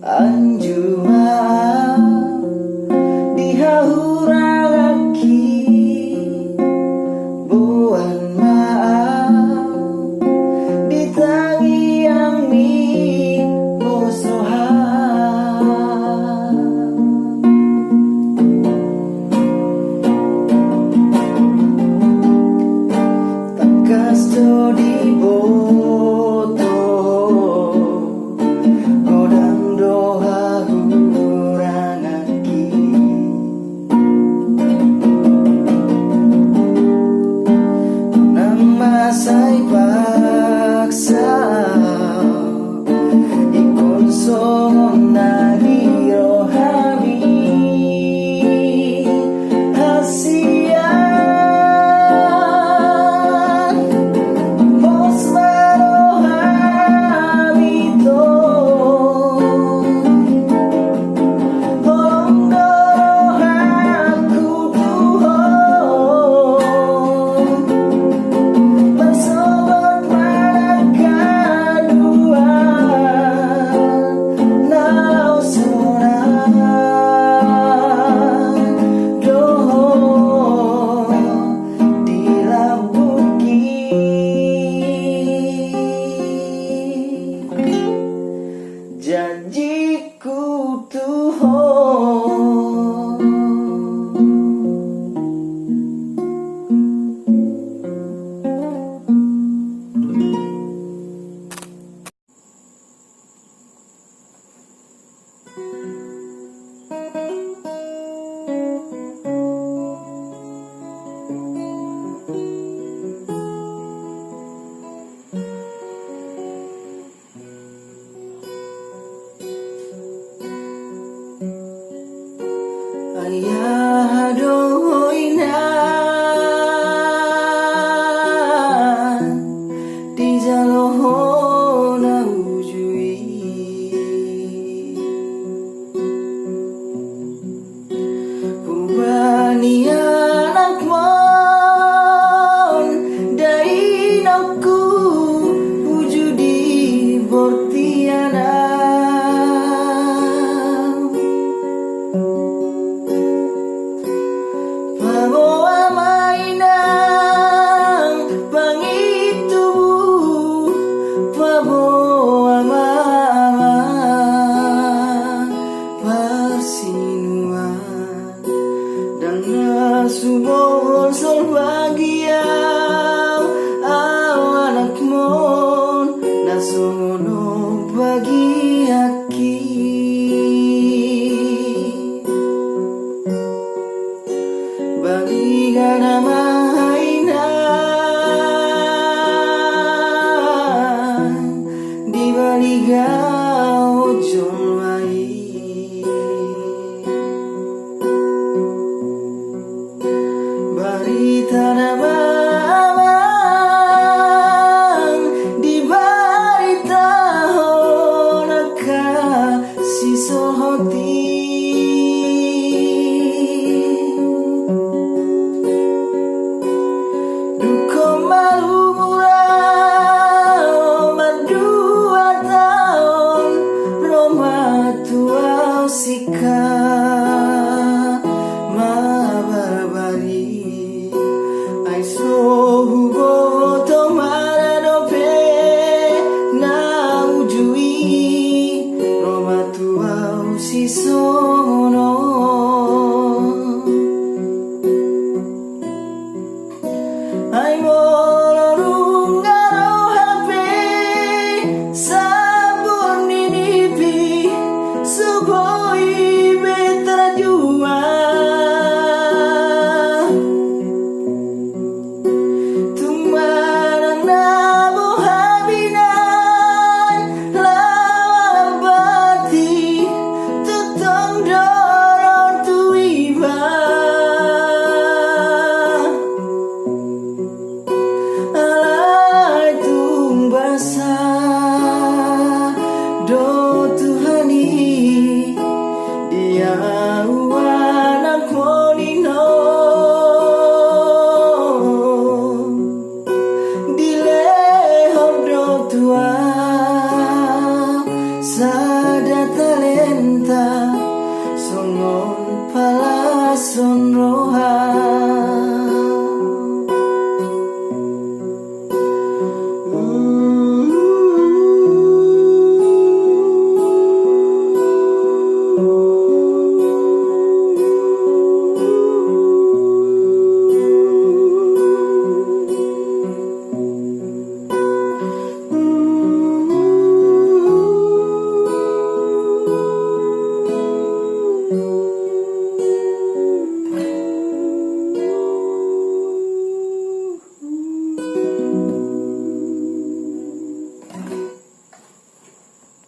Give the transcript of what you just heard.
anjuma dihahuraki buan maaf ditangi yang mi musuhan takas do di masai paksa ikon sonari rohani hasian mos marohani to holong dorohaku janjiku Tuhan. Ayah doinan di jalohona ujui kubani anak mon dainoku ujudi bortiana bawa mainan pangitu bawa mama persinuan dan nasubol sol bahagia anak mon nasono bagi aki baligana mainan di baliga ojol mai barita namang di barita honaka sisohoti sika mabarbari ai so hubo tomara dope na ujui roma tua si sono ai molorungaro hape sabun inipi suboi betrajua tumarang nabo habinan labati tutong dorong tuiba alai tumbasa do Tuhani dia anak monino dile hodro tua sa ada talenta songon pala son roha